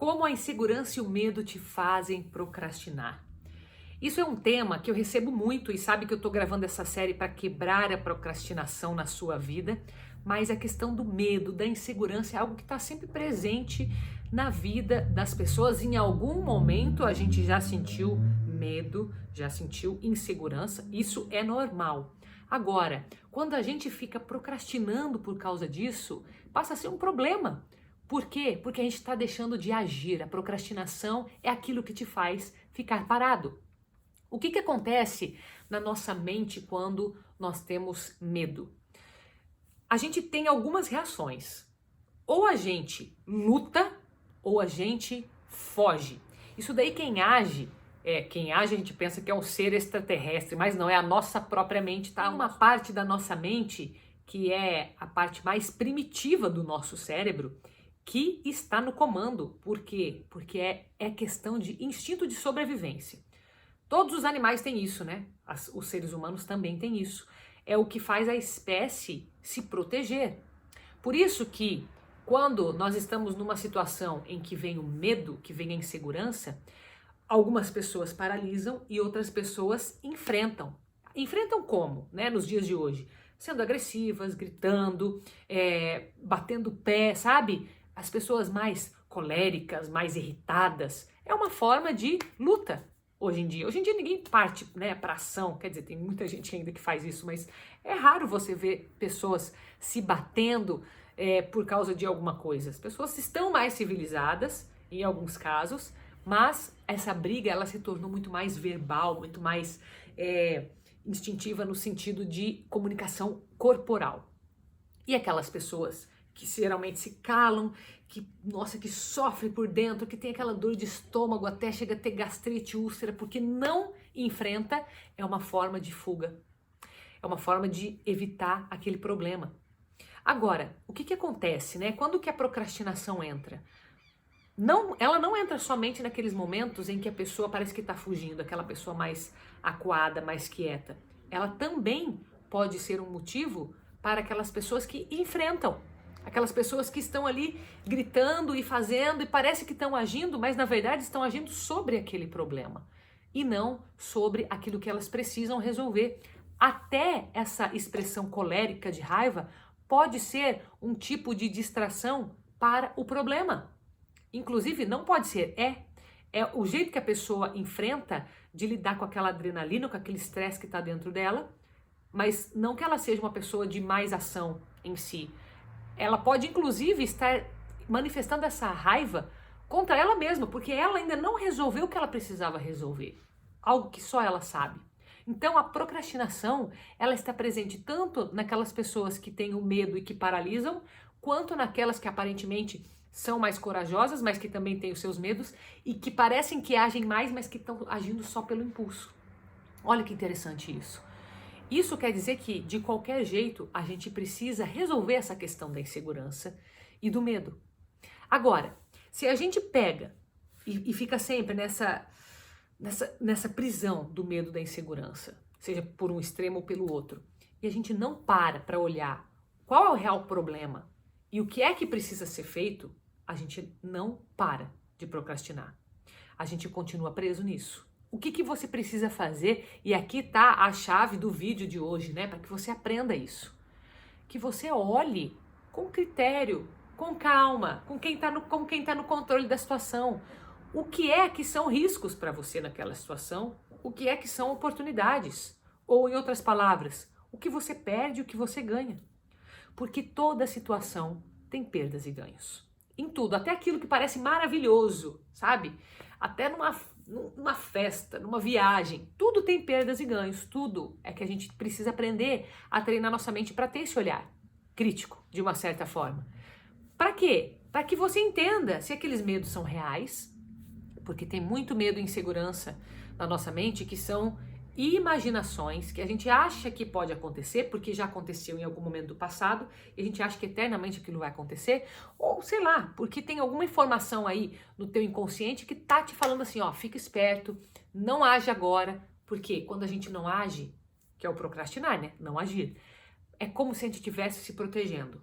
Como a insegurança e o medo te fazem procrastinar? Isso é um tema que eu recebo muito e sabe que eu estou gravando essa série para quebrar a procrastinação na sua vida, mas a questão do medo, da insegurança é algo que está sempre presente na vida das pessoas. Em algum momento a gente já sentiu medo, já sentiu insegurança, isso é normal. Agora, quando a gente fica procrastinando por causa disso, passa a ser um problema. Por quê? Porque a gente está deixando de agir. A procrastinação é aquilo que te faz ficar parado. O que acontece na nossa mente quando nós temos medo? A gente tem algumas reações. Ou a gente luta, ou a gente foge. Isso daí quem age a gente pensa que é um ser extraterrestre, mas não, é a nossa própria mente, tá? Uma parte da nossa mente, que é a parte mais primitiva do nosso cérebro, que está no comando. Por quê? Porque é questão de instinto de sobrevivência. Todos os animais têm isso, né? Os seres humanos também têm isso. É o que faz a espécie se proteger. Por isso que quando nós estamos numa situação em que vem o medo, que vem a insegurança, algumas pessoas paralisam e outras pessoas enfrentam. Enfrentam como, né, nos dias de hoje? Sendo agressivas, gritando, batendo pé, sabe? As pessoas mais coléricas, mais irritadas. É uma forma de luta hoje em dia. Hoje em dia ninguém parte, né, para ação. Quer dizer, tem muita gente ainda que faz isso, mas é raro você ver pessoas se batendo por causa de alguma coisa. As pessoas estão mais civilizadas, em alguns casos, mas essa briga ela se tornou muito mais verbal, muito mais instintiva no sentido de comunicação corporal. E aquelas pessoas que geralmente se calam, que sofre por dentro, que tem aquela dor de estômago, até chega a ter gastrite, úlcera, porque não enfrenta, é uma forma de fuga. É uma forma de evitar aquele problema. Agora, o que acontece, né? Quando que a procrastinação entra? Ela não entra somente naqueles momentos em que a pessoa parece que está fugindo, aquela pessoa mais acuada, mais quieta. Ela também pode ser um motivo para aquelas pessoas que enfrentam, aquelas pessoas que estão ali gritando e fazendo e parece que estão agindo, mas na verdade estão agindo sobre aquele problema e não sobre aquilo que elas precisam resolver. Até essa expressão colérica de raiva pode ser um tipo de distração para o problema. Inclusive, não pode ser, é o jeito que a pessoa enfrenta de lidar com aquela adrenalina, com aquele estresse que está dentro dela, mas não que ela seja uma pessoa de mais ação em si. Ela pode, inclusive, estar manifestando essa raiva contra ela mesma, porque ela ainda não resolveu o que ela precisava resolver. Algo que só ela sabe. Então, a procrastinação, ela está presente tanto naquelas pessoas que têm o medo e que paralisam, quanto naquelas que aparentemente são mais corajosas, mas que também têm os seus medos e que parecem que agem mais, mas que estão agindo só pelo impulso. Olha que interessante isso. Isso quer dizer que, de qualquer jeito, a gente precisa resolver essa questão da insegurança e do medo. Agora, se a gente pega e fica sempre nessa prisão do medo da insegurança, seja por um extremo ou pelo outro, e a gente não para olhar qual é o real problema e o que é que precisa ser feito, a gente não para de procrastinar. A gente continua preso nisso. O que você precisa fazer? E aqui está a chave do vídeo de hoje, né? Para que você aprenda isso. Que você olhe com critério, com calma, com quem está no controle da situação. O que é que são riscos para você naquela situação? O que é que são oportunidades? Ou, em outras palavras, o que você perde e o que você ganha. Porque toda situação tem perdas e ganhos. Em tudo, até aquilo que parece maravilhoso, sabe? Até numa festa, numa viagem, tudo tem perdas e ganhos, tudo é que a gente precisa aprender a treinar nossa mente para ter esse olhar crítico, de uma certa forma. Para quê? Para que você entenda se aqueles medos são reais, porque tem muito medo e insegurança na nossa mente que são imaginações que a gente acha que pode acontecer, porque já aconteceu em algum momento do passado, e a gente acha que eternamente aquilo vai acontecer, ou sei lá, porque tem alguma informação aí no teu inconsciente que tá te falando assim, ó, fica esperto, não age agora, porque quando a gente não age, que é o procrastinar, né, não agir, é como se a gente estivesse se protegendo.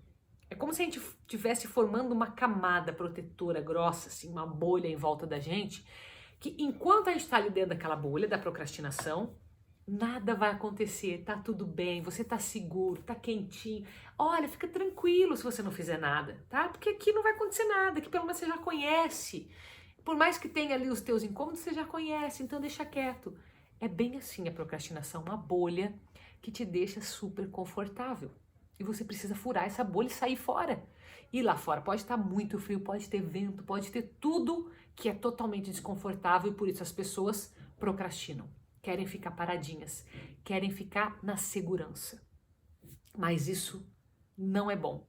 É como se a gente estivesse formando uma camada protetora grossa, assim, uma bolha em volta da gente, que enquanto a gente está ali dentro daquela bolha da procrastinação, nada vai acontecer, tá tudo bem, você tá seguro, tá quentinho. Olha, fica tranquilo se você não fizer nada, tá? Porque aqui não vai acontecer nada, aqui pelo menos você já conhece. Por mais que tenha ali os teus incômodos, você já conhece, então deixa quieto. É bem assim a procrastinação, uma bolha que te deixa super confortável. E você precisa furar essa bolha e sair fora. E lá fora pode estar muito frio, pode ter vento, pode ter tudo que é totalmente desconfortável e por isso as pessoas procrastinam. Querem ficar paradinhas, querem ficar na segurança. Mas isso não é bom.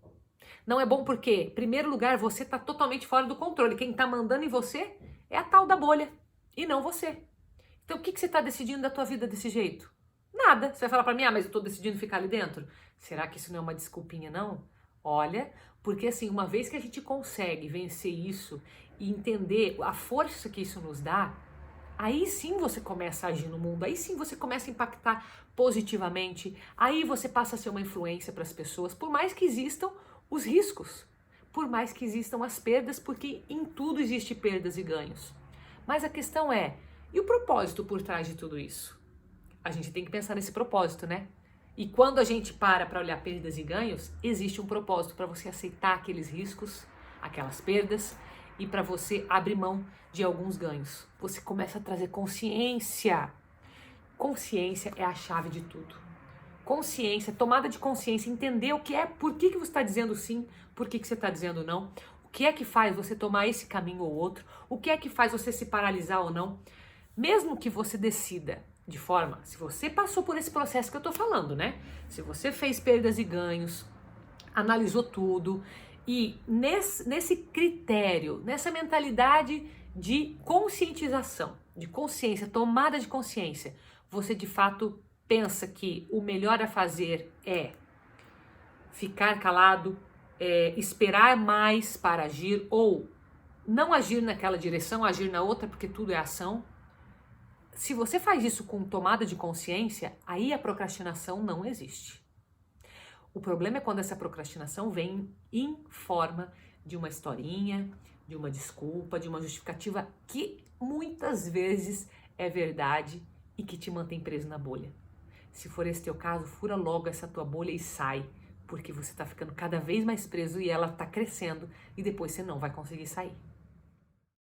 Não é bom porque, em primeiro lugar, você está totalmente fora do controle. Quem está mandando em você é a tal da bolha e não você. Então o que você está decidindo da tua vida desse jeito? Nada. Você vai falar para mim, mas eu estou decidindo ficar ali dentro? Será que isso não é uma desculpinha, não? Olha, porque assim, uma vez que a gente consegue vencer isso e entender a força que isso nos dá, aí sim você começa a agir no mundo, aí sim você começa a impactar positivamente, aí você passa a ser uma influência para as pessoas, por mais que existam os riscos, por mais que existam as perdas, porque em tudo existe perdas e ganhos. Mas a questão é, e o propósito por trás de tudo isso? A gente tem que pensar nesse propósito, né? E quando a gente para olhar perdas e ganhos, existe um propósito para você aceitar aqueles riscos, aquelas perdas e para você abrir mão de alguns ganhos. Você começa a trazer consciência. Consciência é a chave de tudo. Consciência, tomada de consciência, entender o que é, por que você está dizendo sim, por que você está dizendo não, o que é que faz você tomar esse caminho ou outro, o que é que faz você se paralisar ou não. Mesmo que você decida de forma, se você passou por esse processo que eu tô falando, né? Se você fez perdas e ganhos, analisou tudo e nesse critério, nessa mentalidade de conscientização, de consciência, tomada de consciência, você de fato pensa que o melhor a fazer é ficar calado, esperar mais para agir ou não agir naquela direção, agir na outra, porque tudo é ação. Se você faz isso com tomada de consciência, aí a procrastinação não existe. O problema é quando essa procrastinação vem em forma de uma historinha, de uma desculpa, de uma justificativa que muitas vezes é verdade e que te mantém preso na bolha. Se for esse teu caso, fura logo essa tua bolha e sai, porque você está ficando cada vez mais preso e ela está crescendo e depois você não vai conseguir sair.